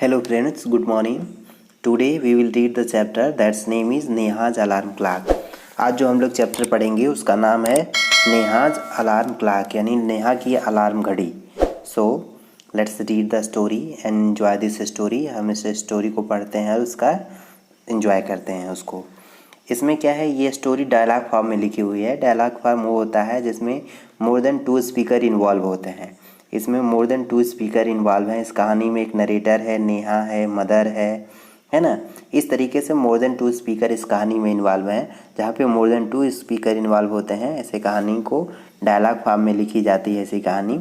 Hello friends, good morning. Today we will read the chapter that's name is Neha's alarm clock. आज जो हम लोग chapter पढ़ेंगे उसका नाम है नेहाज अलार्म क्लॉक यानी नेहा की अलार्म घड़ी. So let's read the story and enjoy this story. हम इस स्टोरी को पढ़ते हैं और उसका एंजॉय करते हैं उसको. इसमें क्या है, ये स्टोरी डायलॉग फॉर्म में लिखी हुई है. डायलॉग फॉर्म वो होता है जिसमें मोर देन 2 स्पीकर इन्वॉल्व होते हैं. इसमें मोर देन 2 स्पीकर इन्वॉल्व हैं. इस कहानी में एक नरेटर है, नेहा है, मदर है ना. इस तरीके से मोर देन 2 स्पीकर इस कहानी में इन्वॉल्व हैं. जहाँ पे मोर देन 2 स्पीकर इन्वॉल्व होते हैं ऐसे कहानी को डायलॉग फॉर्म में लिखी जाती है ऐसी कहानी.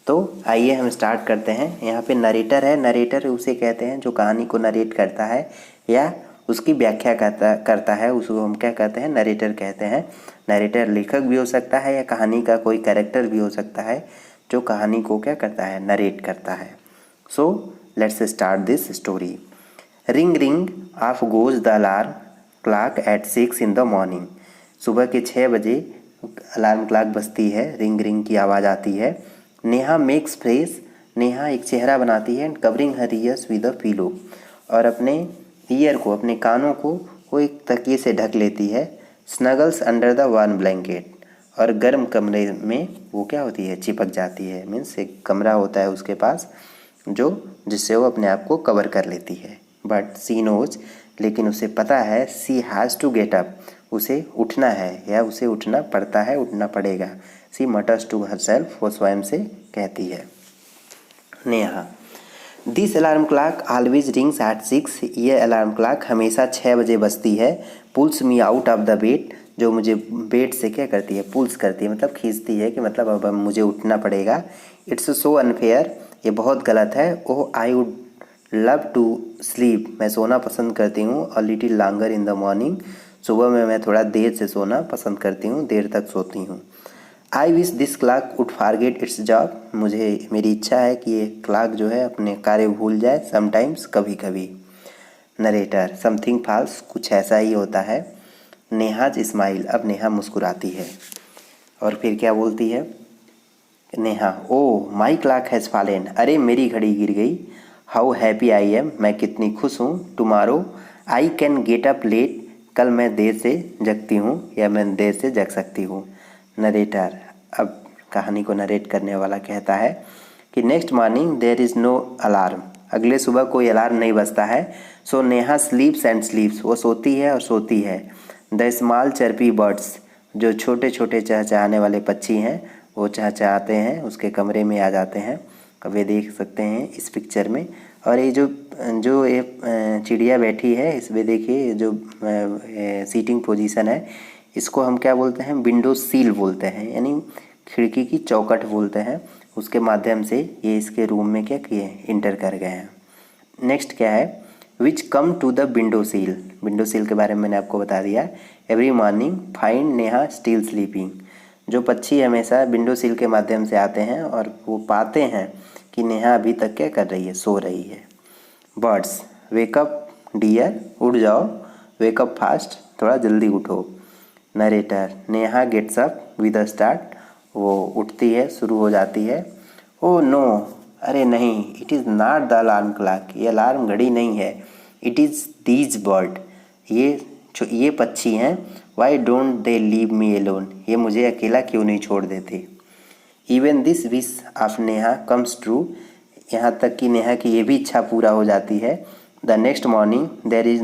तो आइए हम स्टार्ट करते हैं. यहाँ पे नरेटर है. नरेटर उसे कहते हैं जो कहानी को नरेट करता है या उसकी व्याख्या करता है, उसको हम क्या कहते हैं, नरेटर कहते हैं. नरेटर लेखक भी हो सकता है या कहानी का कोई कैरेक्टर भी हो सकता है जो कहानी को क्या करता है, नरेट करता है. So let's start this story. Ring ring off goes the alarm clock at 6 in the morning. सुबह के 6 बजे अलार्म क्लॉक बजती है, रिंग रिंग की आवाज़ आती है. Neha makes fresh. नेहा एक चेहरा बनाती है. And covering her years with a pillow. और अपने ईयर को, अपने कानों को वो एक तकिए से ढक लेती है. Snuggles under the warm blanket. और गर्म कमरे में वो क्या होती है, चिपक जाती है. मीन्स एक कमरा होता है उसके पास जो जिससे वो अपने आप को कवर कर लेती है. बट सी नोज, लेकिन उसे पता है, सी हैज़ टू गेट अप, उसे उठना है या उसे उठना पड़ता है, उठना पड़ेगा. सी मटर्स टू हरसेल्फ, वो स्वयं से कहती है. Neha. This alarm clock always rings at 6. ये अलार्म क्लॉक हमेशा 6 बजे बजती है. Pulls me out of the bed, जो मुझे बेड से क्या करती है, पुल्स करती है, मतलब खींचती है कि मतलब अब मुझे उठना पड़ेगा. इट्स सो अनफेयर, ये बहुत गलत है. Oh I would love to sleep, मैं सोना पसंद करती हूँ. A little longer in the morning, सुबह में मैं थोड़ा देर से सोना पसंद करती हूँ, देर तक सोती हूँ. I wish this clock would forget it's job, मुझे मेरी इच्छा है कि ये क्लॉक जो है अपने कार्य भूल जाए. समटाइम्स, कभी कभी. नरेटर. समथिंग फॉल्स, कुछ ऐसा ही होता है. नेहाज स्माइल, अब नेहा मुस्कुराती है. और फिर क्या बोलती है नेहा, ओ माई क्लॉक हैज़ फॉलन, अरे मेरी घड़ी गिर गई. हाउ हैप्पी आई एम, मैं कितनी खुश हूँ. Tomorrow I can get up late, कल मैं देर से जगती हूँ या मैं देर से जग सकती हूँ. नरेटर. अब कहानी को नरेट करने वाला कहता है कि next morning there is no alarm, अगले सुबह कोई अलार्म नहीं बजता है. सो नेहा स्लीप्स एंड स्लीप्स, वो सोती है और सोती है. द स्मॉल चर्पी बर्ड्स, जो छोटे छोटे चहचहाने वाले पक्षी हैं वो चहचहाते हैं, उसके कमरे में आ जाते हैं. अब ये देख सकते हैं इस पिक्चर में. और ये जो जो ये चिड़िया बैठी है इसमें देखिए, जो सीटिंग पोजीशन है, इसको हम क्या बोलते हैं, विंडो सील बोलते हैं, यानी खिड़की की चौखट बोलते हैं. उसके माध्यम से ये इसके रूम में क्या किए, इंटर कर गए हैं. नेक्स्ट क्या है, which come to the window sill. Window sill के बारे में मैंने आपको बता दिया. Every morning find Neha still sleeping, जो पक्षी हमेशा विंडो सील के माध्यम से आते हैं और वो पाते हैं कि नेहा अभी तक क्या कर रही है, सो रही है. बर्ड्स. वेकअप डियर, उठ जाओ. वेकअप फास्ट, थोड़ा जल्दी उठो. Narrator. Neha gets up with a start, वो उठती है, शुरू हो जाती है. ओ नो, अरे नहीं. It is not the alarm clock, ये अलार्म घड़ी नहीं है. इट इज़ दीज बर्ड, ये पक्षी हैं. Why don't they leave me alone, ये मुझे अकेला क्यों नहीं छोड़ देते. Even this wish of Neha comes true, यहाँ तक कि नेहा की ये भी इच्छा पूरा हो जाती है. The next morning there is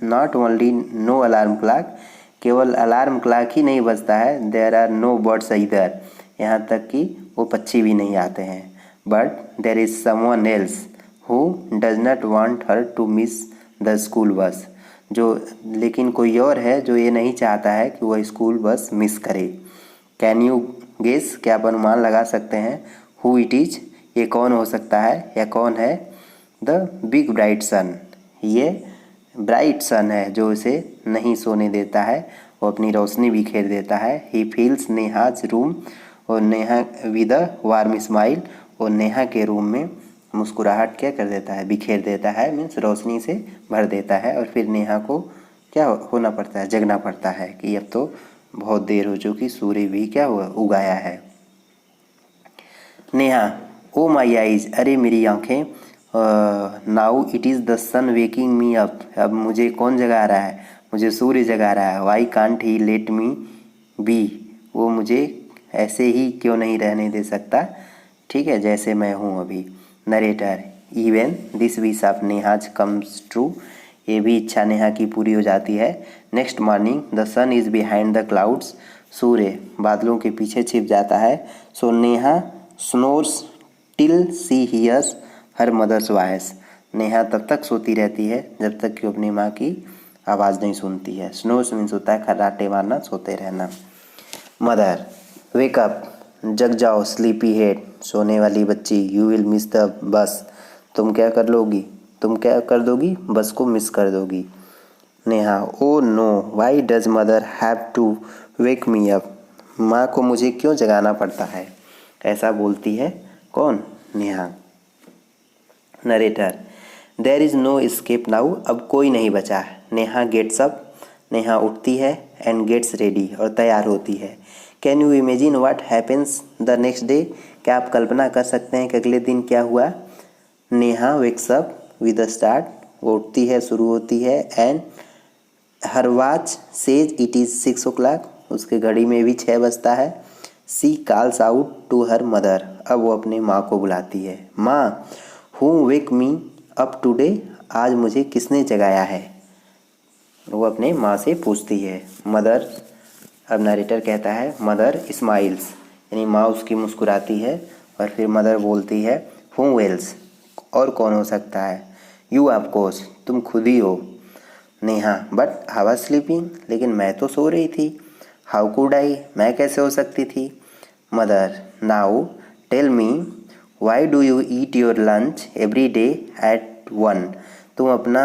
not only no alarm clock, केवल अलार्म क्लॉक ही नहीं बजता है. देर आर नो बर्ड्स इधर, यहाँ तक कि वो पक्षी भी नहीं आते हैं. But there is someone else who does not want her to miss the school bus, जो लेकिन कोई और है जो ये नहीं चाहता है कि वह स्कूल बस मिस करे. कैन यू गेस, क्या आप अनुमान लगा सकते हैं, हु इट इज़, ये कौन हो सकता है या कौन है. द बिग ब्राइट सन, ये ब्राइट सन है जो इसे नहीं सोने देता है, वो अपनी रोशनी बिखेर देता है. ही फील्स नेहाज रूम, और Neha with a warm smile, और नेहा के रूम में मुस्कुराहट क्या कर देता है, बिखेर देता है. मीन्स रोशनी से भर देता है. और फिर नेहा को क्या होना पड़ता है, जगना पड़ता है कि अब तो बहुत देर हो चुकी, सूर्य भी क्या हुआ, उगाया है. नेहा. ओ माई आइज, अरे मेरी आँखें. Now it is the sun waking me up. अब मुझे कौन जगा रहा है? मुझे सूर्य जगा रहा है। Why can't he let me be. वो मुझे ऐसे ही क्यों नहीं रहने दे सकता, ठीक है, जैसे मैं हूँ अभी। Narrator, even this wish of Neha's comes true. ये भी इच्छा नेहा की पूरी हो जाती है। Next morning the sun is behind the clouds. सूर्य बादलों के पीछे छिप जाता है। So Neha snores till she hears her mother's voice. Neha तब तक सोती रहती है जब तक कि अपनी माँ की आवाज़ नहीं सुनती है। स्नोर्स मीन्स होता है खर्राटे मारना, सोते रहना। मदर, वेक अप, जग जाओ, स्लीपी हेड, सोने वाली बच्ची, यू विल मिस द बस। तुम क्या कर दोगी? बस को मिस कर दोगी। Neha, oh no, why does mother have to wake me up. माँ को मुझे क्यों जगाना पड़ता है? ऐसा बोलती है कौन? Neha. Narrator, there is no escape now. अब कोई नहीं बचा। नेहा गेट्स अप, नेहा उठती है, एंड गेट्स रेडी, और तैयार होती है। Can you imagine what happens the next day. क्या आप कल्पना कर सकते हैं कि अगले दिन क्या हुआ? Neha wakes up with a start, वो उठती है, शुरू होती है। And her watch says it is 6 o'clock, उसके घड़ी में भी 6 बजता है। She calls out to her mother, अब वो अपने माँ को बुलाती है। माँ, who wake me up today, आज मुझे किसने जगाया है? वो अपने माँ से पूछती है। मदर, अब नरेटर कहता है मदर स्माइल्स, यानी माँ उसकी मुस्कुराती है। और फिर मदर बोलती है हु एल्स, और कौन हो सकता है? यू ऑफ कोर्स, तुम खुद ही हो। Neha, but I was sleeping, लेकिन मैं तो सो रही थी। हाउ कुड आई, मैं कैसे हो सकती थी? Mother, now tell me, why do you eat your lunch every day at 1। तुम अपना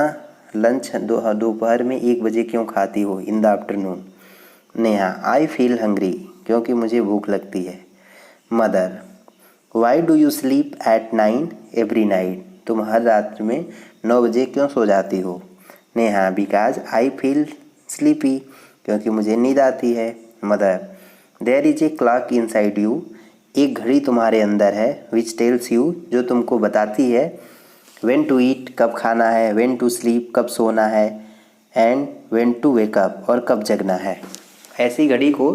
लंच दोपहर में 1 बजे क्यों खाती हो? In the afternoon. Neha, I feel hungry, क्योंकि मुझे भूख लगती है। Mother, Y do you sleep at 9 every night. तुम हर रात में 9 बजे क्यों सो जाती हो? Neha, because I feel sleepy, क्योंकि मुझे नींद आती है। Mother, there is a clock inside you, एक घड़ी तुम्हारे अंदर है, विच टेल्स यू, जो तुमको बताती है व्हेन टू ईट, कब खाना है, व्हेन टू स्लीप, कब सोना है, and when to wake up, और कब जगना है। ऐसी घड़ी को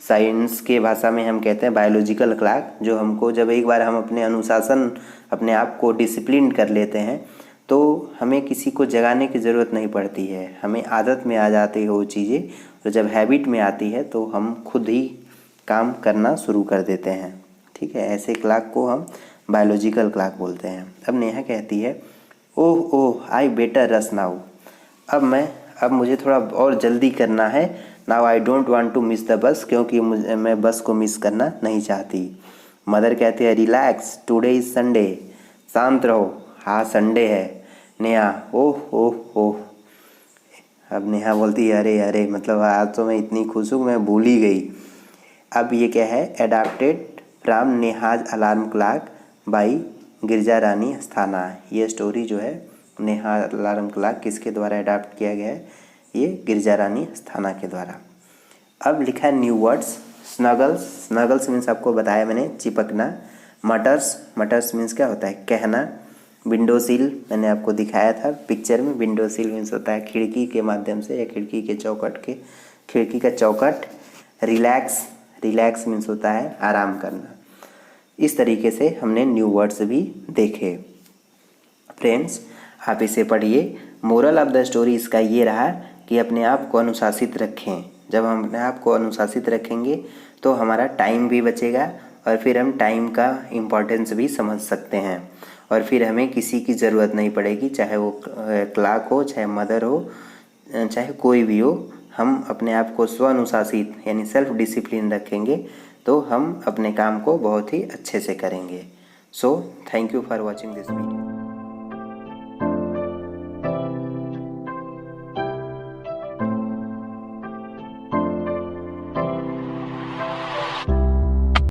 साइंस के भाषा में हम कहते हैं बायोलॉजिकल क्लॉक, जो हमको जब एक बार हम अपने आप को डिसिप्लिन कर लेते हैं तो हमें किसी को जगाने की ज़रूरत नहीं पड़ती है। हमें आदत में आ जाती है वो चीज़ें, और जब हैबिट में आती है तो हम खुद ही काम करना शुरू कर देते हैं। ठीक है, ऐसे क्लॉक को हम बायोलॉजिकल क्लॉक बोलते हैं। अब नेहा कहती है ओह ओह आई बेटर रस नाउ, अब मुझे थोड़ा और जल्दी करना है। Now I don't want to miss the bus, क्योंकि मैं बस को मिस करना नहीं चाहती। मदर कहती है रिलैक्स, टुडे इज़ संडे, शांत रहो, हाँ संडे है। नेहा, ओह ओह ओह। अब नेहा बोलती है अरे अरे, मतलब आज तो मैं इतनी खुश हूँ, मैं भूल ही गई। अब ये क्या है? Adapted from Neha's alarm clock by Girija Rani Asthana. ये स्टोरी जो है नेहा अलार्म क्लॉक किसके द्वारा अडाप्ट किया गया है? ये गिरजा रानी अस्थाना के द्वारा। अब लिखा है new words. Snuggles, Snuggles means आपको बताया मैंने, चिपकना। मटर्स, मटर्स मीन्स क्या होता है? कहना। विंडो सील, मैंने आपको दिखाया था पिक्चर में। विंडो सील मीन्स होता है खिड़की के माध्यम से या खिड़की का चौकट। रिलैक्स, रिलैक्स मीन्स होता है आराम करना। इस तरीके से हमने न्यू वर्ड्स भी देखे। फ्रेंड्स, आप इसे पढ़िए। मोरल ऑफ द स्टोरी इसका ये रहा कि अपने आप को अनुशासित रखें। जब हम अपने आप को अनुशासित रखेंगे तो हमारा टाइम भी बचेगा, और फिर हम टाइम का इम्पोर्टेंस भी समझ सकते हैं, और फिर हमें किसी की ज़रूरत नहीं पड़ेगी, चाहे वो क्लॉक हो, चाहे मदर हो, चाहे कोई भी हो। हम अपने आप को स्व अनुशासित यानी सेल्फ डिसिप्लिन रखेंगे तो हम अपने काम को बहुत ही अच्छे से करेंगे। So thank you for watching this video.